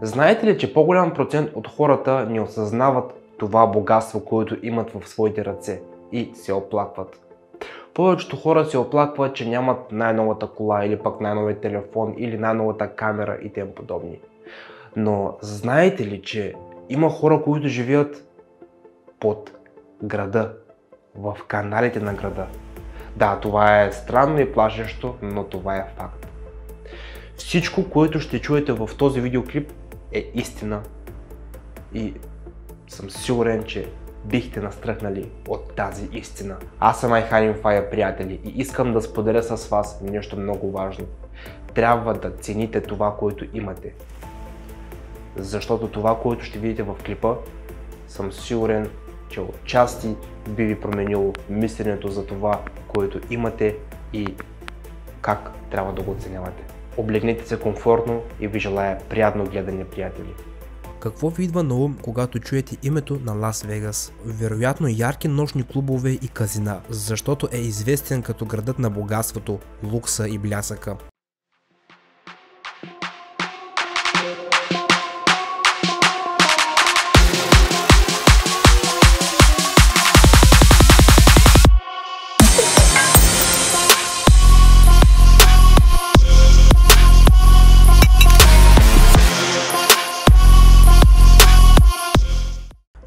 Знаете ли, че по-голям процент от хората не осъзнават това богатство, което имат в своите ръце и се оплакват? Повечето хора се оплакват, че нямат най-новата кола или пък най-новия телефон или най-новата камера и тем подобни. Но знаете ли, че има хора, които живеят под града, в каналите на града? Да, това е странно и плашещо, но това е факт. Всичко, което ще чуете в този видеоклип е истина и съм сигурен, че бихте настръхнали от тази истина. Аз съм Айхан Фая, приятели, и искам да споделя с вас нещо много важно. Трябва да цените това, което имате. Защото това, което ще видите в клипа, съм сигурен, че отчасти би ви променило мисленето за това, което имате и как трябва да го оценявате. Облегнете се комфортно и ви желая приятно гледане, приятели. Какво ви идва на ум, когато чуете името на Лас Вегас? Вероятно ярки нощни клубове и казина, защото е известен като градът на богатството, лукса и блясъка.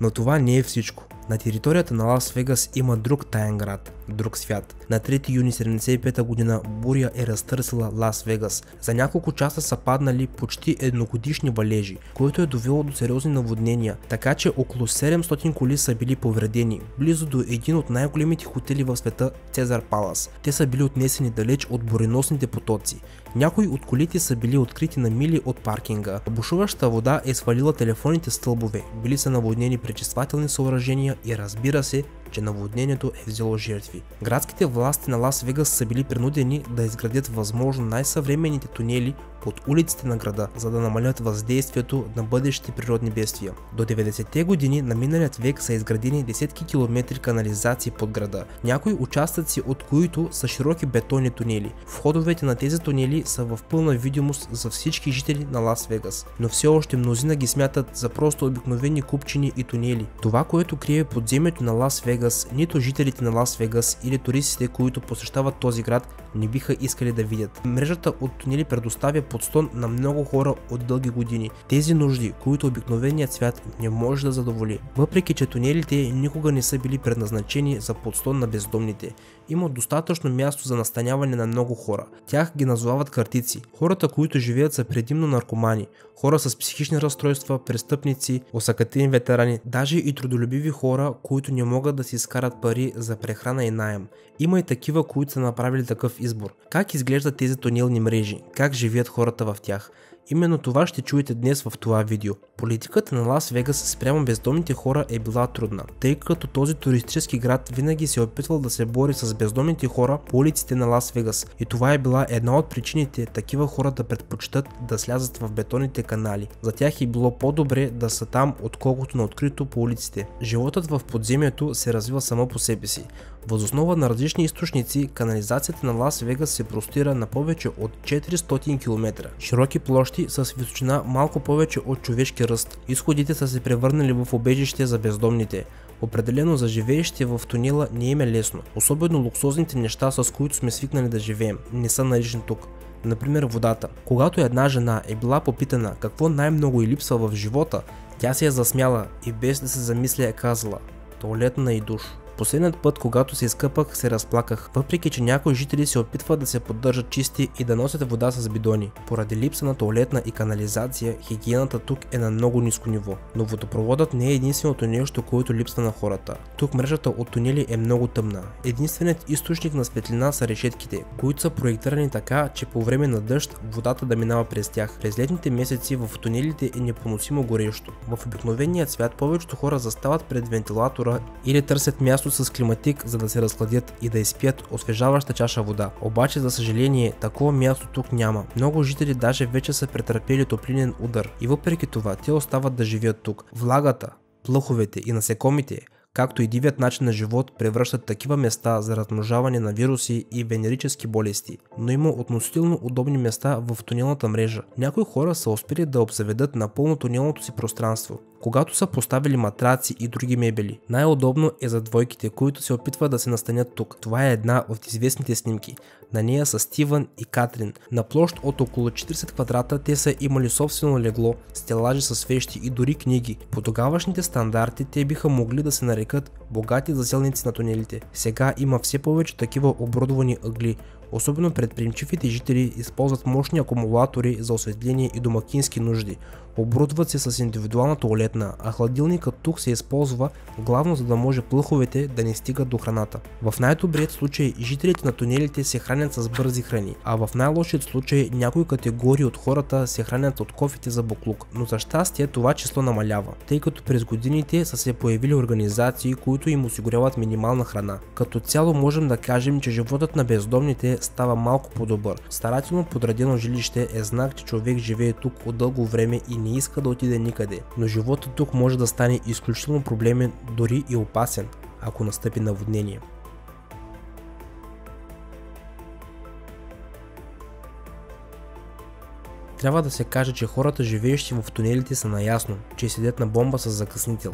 Но това не е всичко. На територията на Лас Вегас има друг таен град, друг свят. На 3 юни 1975 година буря е разтърсила Лас Вегас. За няколко часа са паднали почти едногодишни валежи, което е довело до сериозни наводнения, така че около 700 коли са били повредени, близо до един от най-големите хотели в света, Цезар Палас. Те са били отнесени далеч от буреносните потоци. Някои от колите са били открити на мили от паркинга. Бушуваща вода е свалила телефонните стълбове, били са наводнени пречиствателни съоръжения и разбира се, че наводнението е взело жертви. Градските власти на Лас Вегас са били принудени да изградят възможно най-съвременните тунели под улиците на града, за да намалят въздействието на бъдещите природни бедствия. До 90-те години на миналият век са изградени десетки километри канализации под града, някои участъци от които са широки бетонни тунели. Входовете на тези тунели са в пълна видимост за всички жители на Лас Вегас, но все още мнозина ги смятат за просто обикновени купчини и тунели. Това, което крие подземието на Лас Вегас, нито жителите на Лас Вегас или туристите, които посещават този град, не биха искали да видят. Мрежата от тунели предоставя подслон на много хора от дълги години. Тези нужди, които обикновеният свят не може да задоволи. Въпреки че тунелите никога не са били предназначени за подслон на бездомните, има достатъчно място за настаняване на много хора. Тях ги назовават картици. Хората, които живеят, са предимно наркомани, хора с психични разстройства, престъпници, осакатени ветерани, даже и трудолюбиви хора, които не могат да си изкарат пари за прехрана и наем. Има и такива, които са направили такъв избор. Как изглеждат тези тунелни мрежи? Как живеят хората в тях? Именно това ще чуете днес в това видео. Политиката на Лас Вегас спрямо бездомните хора е била трудна, тъй като този туристически град винаги се е опитвал да се бори с бездомните хора по улиците на Лас Вегас и това е била една от причините такива хора да предпочитат да слязат в бетонните канали. За тях е било по-добре да са там, отколкото на открито по улиците. Животът в подземието се развива само по себе си. Въз основа на различни източници, канализацията на Лас Вегас се простира на повече от 400 км. Широки площи с височина малко повече от човешки ръст. Изходите са се превърнали в убежище за бездомните. Определено за живеещите в тунела не им е лесно. Особено луксозните неща, с които сме свикнали да живеем, не са налични тук. Например водата. Когато една жена е била попитана какво най-много й липсва в живота, тя се е засмяла и без да се замисля е казала: тоалетна и душ. Последният път, когато се изкъпах, се разплаках, въпреки че някои жители се опитват да се поддържат чисти и да носят вода с бидони. Поради липса на тоалетна и канализация, хигиената тук е на много ниско ниво. Но водопроводът не е единственото нещо, което липсва на хората. Тук мрежата от тунели е много тъмна. Единственият източник на светлина са решетките, които са проектирани така, че по време на дъжд водата да минава през тях. През летните месеци в тунелите е непоносимо горещо. В обикновения свят повечето хора застават пред вентилатора или търсят място с климатик, за да се разхладят и да изпият освежаваща чаша вода. Обаче, за съжаление, такова място тук няма. Много жители даже вече са претърпели топлинен удар и въпреки това те остават да живеят тук. Влагата, плъховете и насекомите, както и дивият начин на живот превръщат такива места за размножаване на вируси и венерически болести, но има относително удобни места в тунелната мрежа. Някои хора са успели да обзаведат напълно тунелното си пространство, когато са поставили матраци и други мебели. Най-удобно е за двойките, които се опитват да се настанят тук. Това е една от известните снимки. На нея са Стивън и Катрин. На площ от около 40 квадрата те са имали собствено легло, стелажи с вещи и дори книги. По тогавашните стандарти те биха могли да се нарекат богати заселници на тунелите. Сега има все повече такива оборудвани ъгли. Особено предприемчивите жители използват мощни акумулатори за осветление и домакински нужди. Оборудват се с индивидуална тоалетна, а хладилникът тук се използва главно за да може плъховете да не стигат до храната. В най-добрият случай жителите на тунелите се хранят с бързи храни, а в най-лошият случай някои категории от хората се хранят от кофите за буклук. Но за щастие това число намалява, тъй като през годините са се появили организации, които им осигуряват минимална храна. Като цяло можем да кажем, че животът на бездомните става малко по-добър. Старателно подредено жилище е знак, че човек живее тук от дълго време и не иска да отиде никъде, но животът тук може да стане изключително проблемен, дори и опасен, ако настъпи наводнение. Трябва да се каже, че хората, живеещи в тунелите, са наясно, че седят на бомба с закъснител,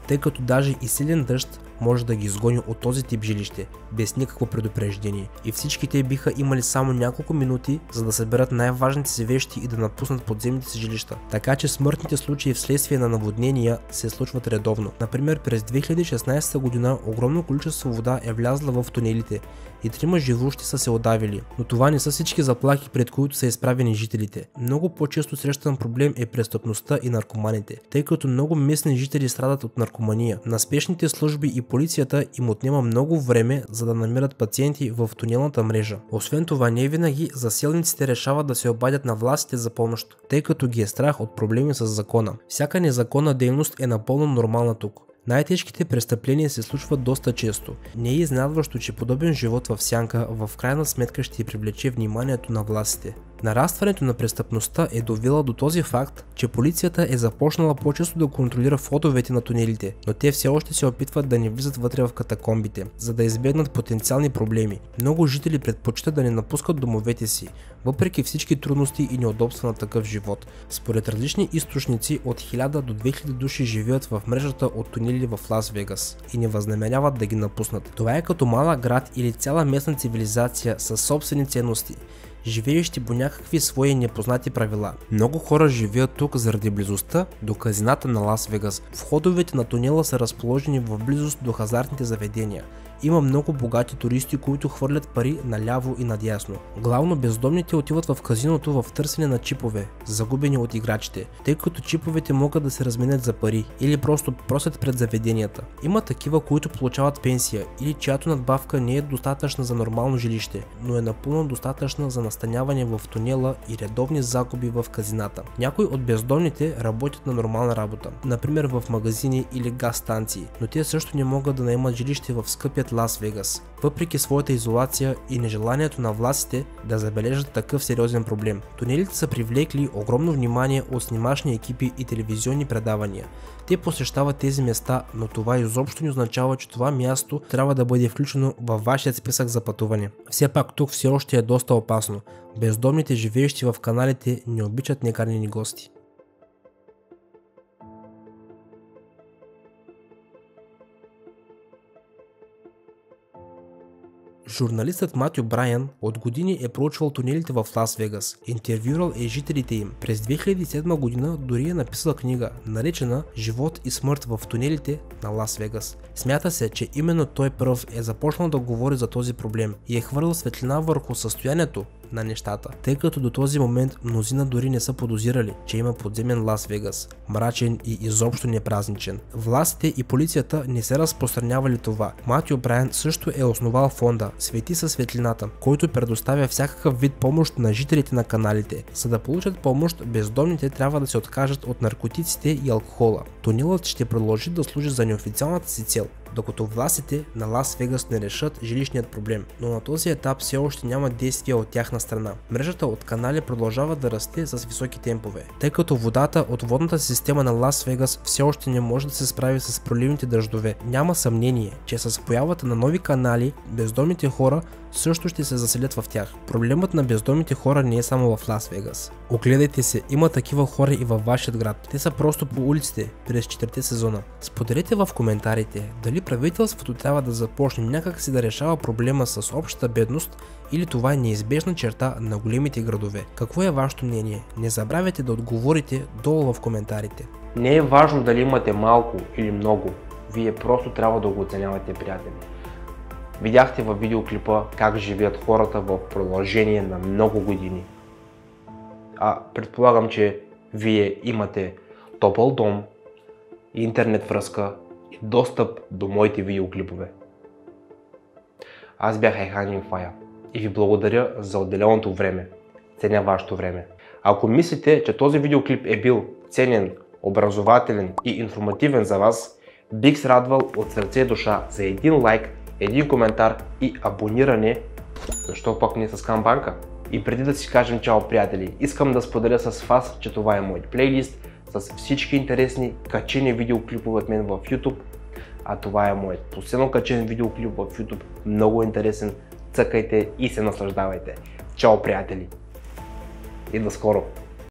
тъй като даже и силен дъжд може да ги изгони от този тип жилище, без никакво предупреждение. И всички те биха имали само няколко минути, за да съберат най-важните си вещи и да напуснат подземните си жилища. Така че смъртните случаи вследствие на наводнения се случват редовно. Например, през 2016 година огромно количество вода е влязла в тунелите и 3 живущи са се удавили. Но това не са всички заплахи, пред които са изправени жителите. Много по-често срещан проблем е престъпността и наркоманите, тъй като много местни жители страдат от наркомания. На спешните служби и полицията им отнема много време, за да намерят пациенти в тунелната мрежа. Освен това, не винаги заселниците решават да се обадят на властите за помощ, тъй като ги е страх от проблеми с закона. Всяка незаконна дейност е напълно нормална тук. Най-тежките престъпления се случват доста често. Не е изненадващо, че подобен живот в сянка в крайна сметка ще привлече вниманието на властите. Нарастването на престъпността е довела до този факт, че полицията е започнала по-често да контролира входовете на тунелите, но те все още се опитват да не влизат вътре в катакомбите, за да избегнат потенциални проблеми. Много жители предпочитат да не напускат домовете си, въпреки всички трудности и неудобства на такъв живот. Според различни източници, от 1000 до 2000 души живеят в мрежата от тунели в Лас Вегас и не възнамеряват да ги напуснат. Това е като малък град или цяла местна цивилизация със собствени ценности, живеещи по някакви свои непознати правила. Много хора живеят тук заради близостта до казината на Лас Вегас. Входовете на тунела са разположени в близост до хазартните заведения. Има много богати туристи, които хвърлят пари наляво и надясно. Главно бездомните отиват в казиното в търсене на чипове, загубени от играчите, тъй като чиповете могат да се разменят за пари или просто просят пред заведенията. Има такива, които получават пенсия или чиято надбавка не е достатъчна за нормално жилище, но е напълно достатъчна за настаняване в тунела и редовни загуби в казината. Някои от бездомните работят на нормална работа, например в магазини или газ станции, но те също не могат да наемат жилище в скъпият Лас Вегас, въпреки своята изолация и нежеланието на властите да забележат такъв сериозен проблем. Тунелите са привлекли огромно внимание от снимачни екипи и телевизионни предавания. Те посещават тези места, но това изобщо не означава, че това място трябва да бъде включено във вашия списък за пътуване. Все пак тук все още е доста опасно. Бездомните, живеещи в каналите, не обичат неканени гости. Журналистът Матю Брайан от години е проучвал тунелите в Лас Вегас, интервюрал е жителите им. През 2007 година дори е написал книга, наречена "Живот и смърт в тунелите на Лас Вегас". Смята се, че именно той пръв е започнал да говори за този проблем и е хвърлил светлина върху състоянието на нещата, тъй като до този момент мнозина дори не са подозирали, че има подземен Лас Вегас, мрачен и изобщо непразничен. Властите и полицията не се разпространявали това. Матю Брайан също е основал фонда "Свети със светлината", който предоставя всякакъв вид помощ на жителите на каналите. За да получат помощ, бездомните трябва да се откажат от наркотиците и алкохола. Тунелът ще продължи да служи за неофициалната си цел, докато властите на Лас Вегас не решат жилищният проблем, но на този етап все още няма действия от тяхна страна. Мрежата от канали продължава да расте с високи темпове, тъй като водата от водната система на Лас Вегас все още не може да се справи с проливните дъждове. Няма съмнение, че с появата на нови канали, бездомните хора също ще се заселят в тях. Проблемът на бездомните хора не е само в Лас Вегас. Огледайте се, има такива хора и във вашият град. Те са просто по улиците през 4 сезона. Споделете в коментарите дали правителството трябва да започне някак си да решава проблема с общата бедност или това е неизбежна черта на големите градове. Какво е вашето мнение? Не забравяйте да отговорите долу в коментарите. Не е важно дали имате малко или много, вие просто трябва да го оценявате, приятели. Видяхте във видеоклипа как живеят хората в продължение на много години. Предполагам, че вие имате топъл дом, интернет връзка и достъп до моите видеоклипове. Аз бях Айхан Инфая и ви благодаря за отделеното време. Ценя вашето време. Ако мислите, че този видеоклип е бил ценен, образователен и информативен за вас, бих се радвал от сърце и душа за един лайк, един коментар и абониране, защо пък не с камбанка. И преди да си кажем чао, приятели, искам да споделя с вас, че това е моят плейлист с всички интересни качени видеоклипове от мен в YouTube. А това е моят последно качен видеоклип в YouTube, много интересен. Цъкайте и се наслаждавайте. Чао, приятели! И до скоро!